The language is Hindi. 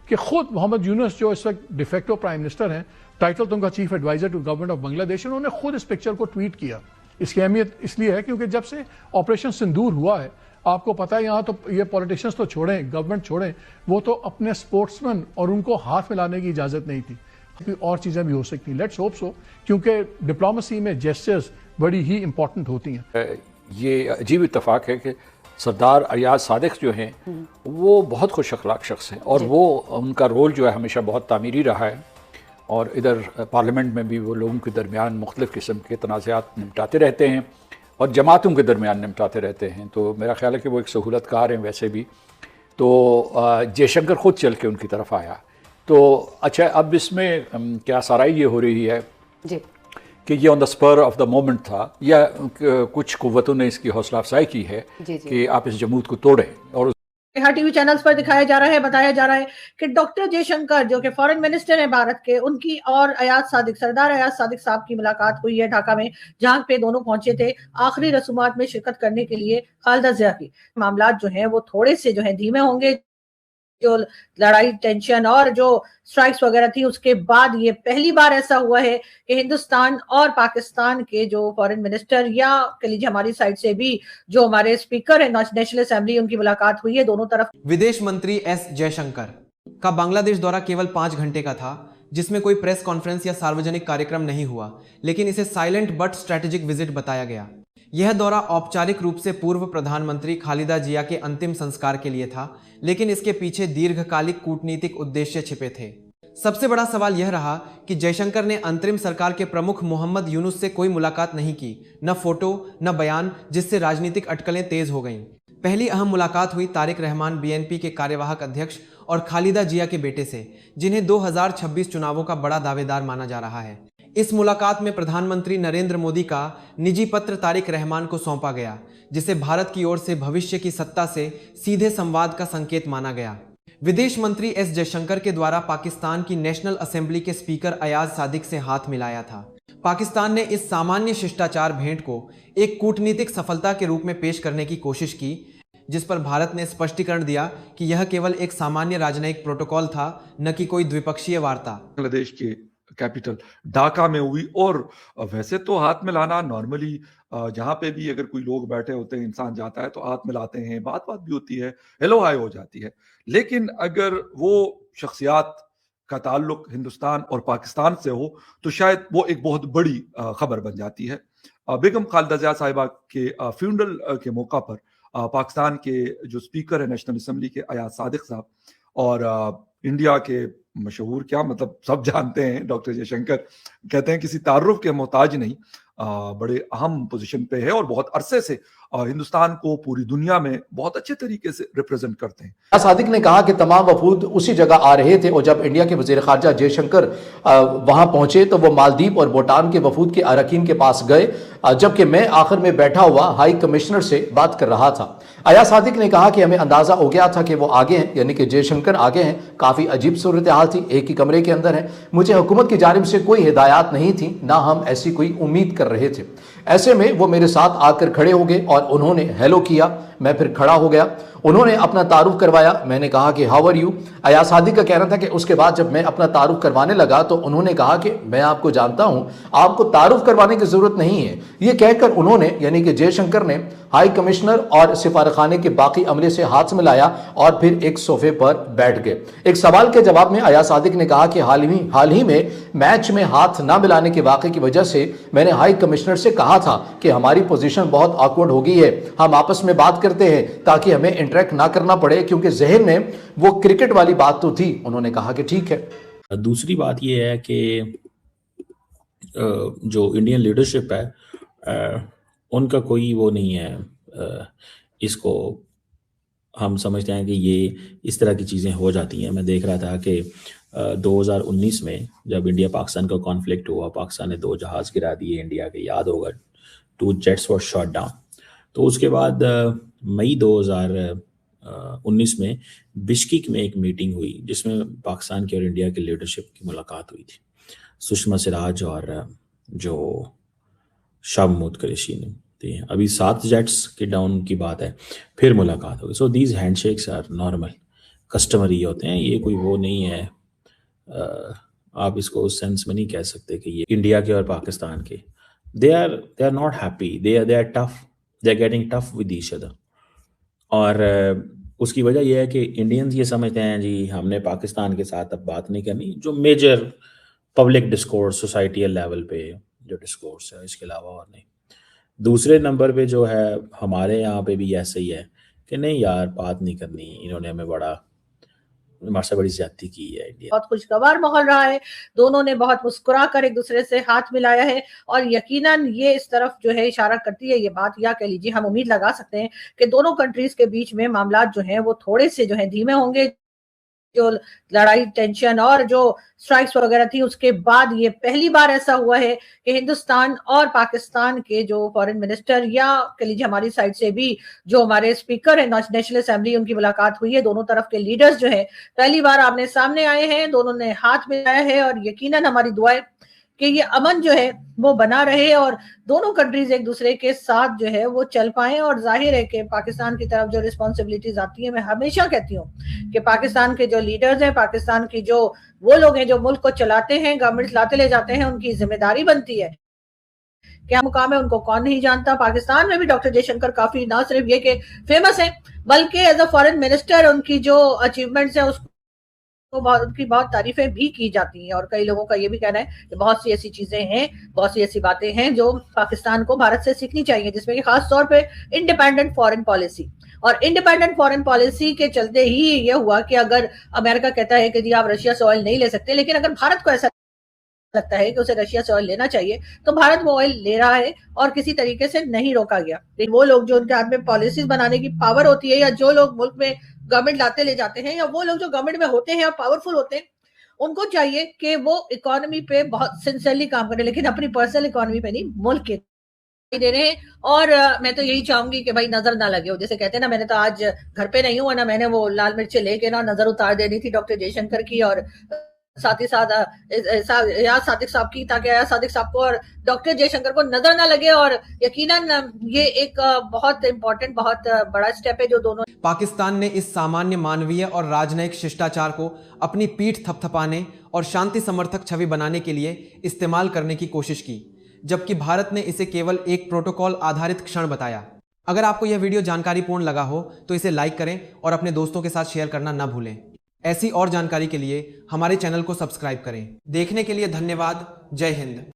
कि खुद मोहम्मद यूनुस जो इस वक्त डिफेक्टो प्राइम मिनिस्टर हैं, टाइटल तो उनका chief adviser to government of Bangladesh, उन्होंने खुद इस पिक्चर को ट्वीट किया। इसकी अहमियत इसलिए है क्योंकि जब से ऑपरेशन सिंदूर हुआ है, आपको पता है यहाँ तो ये पॉलिटिशियंस तो छोड़ें, गवर्नमेंट छोड़ें, वो तो अपने स्पोर्ट्समैन और उनको हाथ मिलाने की इजाजत नहीं थी। और चीजें भी हो सकती, लेट्स होप सो, क्योंकि डिप्लोमेसी में जेस्चर्स बड़ी ही इंपॉर्टेंट होती हैं। ये अजीब इत्तेफाक है कि सरदार अयाज सादिक जो हैं वो बहुत खुश अखलाक शख्स हैं और वो उनका रोल जो है हमेशा बहुत तामीरी रहा है और इधर पार्लियामेंट में भी वो लोगों के दरमियान मुख्तलिफ़ किस्म के तनाज़ात निपटाते रहते हैं और जमातों के दरमियान निपटाते रहते हैं। तो मेरा ख्याल है कि वो एक सहूलतकार हैं वैसे भी। तो जयशंकर ख़ुद चल के उनकी तरफ आया। तो अच्छा, अब इसमें क्या साराई ये हो रही है जी कि ये on the spur of the moment था या कुछ कुव्वतों ने इसकी हौसला अफजाई की है कि आप इस जमूत को तोड़ें। और हर टीवी चैनल्स पर दिखाया जा रहा है, बताया जा रहा है कि डॉक्टर जयशंकर जो कि फॉरेन मिनिस्टर हैं भारत के, उनकी और अयाज सादिक, सरदार अयाज सादिक साहब की मुलाकात हुई है ढाका में, जहां पे दोनों पहुंचे थे आखिरी रसूमात में शिरकत करने के लिए खालिदा जिया की। मामलात जो हैं वो थोड़े से जो है धीमे होंगे, जो लड़ाई, टेंशन और जो स्ट्राइक्स वगैरह थी उसके बाद ये पहली बार ऐसा हुआ है कि हिंदुस्तान और पाकिस्तान के जो फॉरेन मिनिस्टर या कह लीजिए हमारी साइड से भी जो हमारे स्पीकर है नेशनल असेंबली, उनकी मुलाकात हुई है दोनों तरफ। विदेश मंत्री एस जयशंकर का बांग्लादेश दौरा केवल 5 घंटे का था, जिसमें कोई प्रेस कॉन्फ्रेंस या सार्वजनिक कार्यक्रम नहीं हुआ, लेकिन इसे साइलेंट बट स्ट्रेटेजिक विजिट बताया गया। यह दौरा औपचारिक रूप से पूर्व प्रधानमंत्री खालिदा जिया के अंतिम संस्कार के लिए था, लेकिन इसके पीछे दीर्घकालिक कूटनीतिक उद्देश्य छिपे थे। सबसे बड़ा सवाल यह रहा कि जयशंकर ने अंतरिम सरकार के प्रमुख मोहम्मद यूनुस से कोई मुलाकात नहीं की, न फोटो न बयान, जिससे राजनीतिक अटकलें तेज हो गईं। पहली अहम मुलाकात हुई तारिक रहमान बीएनपी के कार्यवाहक अध्यक्ष और खालिदा जिया के बेटे से, जिन्हें 2026 चुनावों का बड़ा दावेदार माना जा रहा है। इस मुलाकात में प्रधानमंत्री नरेंद्र मोदी का निजी पत्र तारिक रहमान को सौंपा गया, जिसे भारत की ओर से भविष्य की सत्ता से सीधे संवाद का संकेत माना गया। विदेश मंत्री एस जयशंकर के द्वारा पाकिस्तान की नेशनल असेंबली के स्पीकर अयाज सादिक से हाथ मिलाया था। पाकिस्तान ने इस सामान्य शिष्टाचार भेंट को एक कूटनीतिक सफलता के रूप में पेश करने की कोशिश की, जिस पर भारत ने स्पष्टीकरण दिया कि यह केवल एक सामान्य राजनयिक प्रोटोकॉल था, न कि कोई द्विपक्षीय वार्ता। बांग्लादेश के कैपिटल ढाका में हुई। और वैसे तो हाथ मिलाना नॉर्मली जहां पे भी अगर कोई लोग बैठे होते हैं, इंसान जाता है तो हाथ मिलाते हैं, बात भी होती है, हेलो हाय हो जाती है। लेकिन अगर वो शख्सियात का ताल्लुक हिंदुस्तान और पाकिस्तान से हो तो शायद वो एक बहुत बड़ी खबर बन जाती है। बेगम खालिदा जिया साहिबा के फ्यूनरल के मौका पर पाकिस्तान के जो स्पीकर है नेशनल असेंबली के अयाज सादिक साहब और इंडिया के मशहूर, क्या मतलब सब जानते हैं, डॉक्टर जयशंकर कहते हैं किसी तारुफ के मोहताज नहीं, बड़े अहम पोजीशन पे है और बहुत अरसे से हिंदुस्तान को पूरी दुनिया में बहुत अच्छे तरीके से रिप्रेजेंट करते हैं। सादिक ने कहा कि तमाम वफूद उसी जगह आ रहे थे और जब इंडिया के वजीर खारजा जयशंकर वहां पहुंचे तो वो मालदीव और भूटान के वफूद के अरकान के पास गए, जबकि मैं आखिर में बैठा हुआ हाई कमिश्नर से बात कर रहा था। अयाज सादिक ने कहा कि हमें अंदाजा हो गया था कि वो आगे हैं, यानी कि जयशंकर आगे हैं। काफी अजीब सूरत हाल थी, एक ही कमरे के अंदर है। मुझे हुकूमत की जानिब से कोई हिदायत नहीं थी, ना हम ऐसी कोई उम्मीद कर रहे थे। ऐसे में वो मेरे साथ आकर खड़े हो गए और उन्होंने हेलो किया। मैं फिर खड़ा हो गया, उन्होंने अपना तारुफ करवाया। मैंने कहा कि how are you. Ayaz Sadiq का कहना था कि उसके बाद जब मैं अपना तारुफ करवाने लगा तो उन्होंने कहा कि मैं आपको जानता हूं, आपको तारुफ करवाने की जरूरत नहीं है। यह कहकर उन्होंने, यानी कि जयशंकर ने, हाई कमिश्नर और सिफारखाने के बाकी अमले से हाथ मिलाया और फिर एक सोफे पर बैठ गए। एक सवाल के जवाब में अयाज सादिक ने कहा कि हाल ही में मैच में हाथ ना मिलाने के वाक़े की वजह से मैंने हाई कमिश्नर से कहा था कि हमारी पोजीशन बहुत ऑकवर्ड हो गई है, हम आपस में बात करते हैं ताकि हमें इंटरेक्ट ना करना पड़े, क्योंकि जहन में वो क्रिकेट वाली बात तो थी। उन्होंने कहा कि ठीक है। दूसरी बात यह है कि जो इंडियन लीडरशिप है उनका कोई वो नहीं है, इसको हम समझते हैं कि ये इस तरह की चीज़ें हो जाती हैं। मैं देख रहा था कि 2019 में जब इंडिया पाकिस्तान का कॉन्फ्लिक्ट हुआ, पाकिस्तान ने 2 जहाज़ गिरा दिए इंडिया के, याद होगा, 2 जेट्स वर शॉट डाउन। तो उसके बाद मई 2019 में बिश्केक में एक मीटिंग हुई जिसमें पाकिस्तान की और इंडिया की लीडरशिप की मुलाकात हुई थी। सुषमा स्वराज और जो शाह महमूद कुरैशी ने थी। अभी 7 जेट्स के डाउन की बात है, फिर मुलाकात होगी। So these handshakes are normal. Customary होते हैं, ये कोई वो नहीं है। आप इसको उस सेंस में नहीं कह सकते कि ये इंडिया के और पाकिस्तान के, they are not happy, they are tough, they are getting tough with each other. और उसकी वजह यह है कि इंडियंस ये समझते हैं जी हमने पाकिस्तान के साथ अब बात नहीं करनी, जो major public discourse societal level पे जो डिस्कोर्स है, इसके अलावा और नहीं। दूसरे नंबर पे जो है हमारे यहाँ पे भी ऐसे ही है कि नहीं यार बात नहीं करनी, इन्होंने हमारे से बड़ी ज्यादती की है इंडिया। बहुत खुशगवार माहौल रहा है, दोनों ने बहुत मुस्कुरा कर एक दूसरे से हाथ मिलाया है और यकीनन ये इस तरफ जो है इशारा करती है ये बात, या कह लीजिए हम उम्मीद लगा सकते हैं कि दोनों कंट्रीज के बीच में मामला जो है वो थोड़े से जो है धीमे होंगे। जो लड़ाई टेंशन और जो स्ट्राइक्स वगैरह थी उसके बाद ये पहली बार ऐसा हुआ है कि हिंदुस्तान और पाकिस्तान के जो फॉरेन मिनिस्टर या कह लीजिए हमारी साइड से भी जो हमारे स्पीकर है नेशनल असेंबली, उनकी मुलाकात हुई है। दोनों तरफ के लीडर्स जो है पहली बार आमने सामने आए हैं, दोनों ने हाथ मिलाया है और यकीनन हमारी दुआ है कि ये अमन जो है वो बना रहे और दोनों कंट्रीज एक दूसरे के साथ जो है वो चल पाए। और जाहिर है कि पाकिस्तान की तरफ जो रिस्पॉन्सिबिलिटीज आती है, मैं हमेशा कहती हूँ कि पाकिस्तान के जो लीडर्स हैं, पाकिस्तान की जो वो लोग हैं जो मुल्क को चलाते हैं, गवर्नमेंट लाते ले जाते हैं, उनकी जिम्मेदारी बनती है। क्या मुकाम है उनको कौन नहीं जानता। पाकिस्तान में भी डॉक्टर जयशंकर काफी ना सिर्फ ये कि फेमस है बल्कि एज अ फॉरेन मिनिस्टर उनकी जो अचीवमेंट्स है उसको उनकी बहुत तारीफें भी की जाती हैं। और कई लोगों का ये भी कहना है कि बहुत सी ऐसी चीजें हैं, बहुत सी ऐसी बातें हैं जो पाकिस्तान को भारत से सीखनी चाहिए, जिसमें कि खास तौर पे इंडिपेंडेंट फॉरेन पॉलिसी। और इंडिपेंडेंट फॉरेन पॉलिसी के चलते ही ये हुआ कि अगर अमेरिका कहता है कि जी आप रशिया से ऑयल नहीं ले सकते, लेकिन अगर भारत को ऐसा लगता है कि उसे रशिया से ऑयल लेना चाहिए तो भारत वो ऑयल ले रहा है और किसी तरीके से नहीं रोका गया। लेकिन वो लोग जो उनके हाथ में पॉलिसीज बनाने की पावर होती है, या जो लोग मुल्क में गवर्नमेंट लाते ले जाते हैं, या वो लोग जो गवर्नमेंट में होते हैं और पावरफुल होते हैं, उनको चाहिए कि वो इकोनॉमी पे बहुत सिंसियरली काम करें, लेकिन अपनी पर्सनल इकोनॉमी पे नहीं, मुल्क के दे रहे हैं। और मैं तो यही चाहूंगी कि भाई नजर ना लगे हो, जैसे कहते हैं ना, मैंने तो आज घर पे नहीं हुआ ना, मैंने वो लाल मिर्च लेके ना नजर उतार देनी थी डॉक्टर जयशंकर की और साथ ही साथ याद सादिक साहब की, ताकि याद सादिक साहब को और डॉक्टर जयशंकर को नजर ना लगे। और यकीनन ये एक बहुत इंपॉर्टेंट बहुत बड़ा स्टेप है जो दोनों। पाकिस्तान ने इस सामान्य मानवीय और राजनयिक शिष्टाचार को अपनी पीठ थपथपाने और शांति समर्थक छवि बनाने के लिए इस्तेमाल करने की कोशिश की, जबकि भारत ने इसे केवल एक प्रोटोकॉल आधारित क्षण बताया। अगर आपको यह वीडियो जानकारीपूर्ण लगा हो तो इसे लाइक करें और अपने दोस्तों के साथ शेयर करना ना भूलें। ऐसी और जानकारी के लिए हमारे चैनल को सब्सक्राइब करें। देखने के लिए धन्यवाद। जय हिंद।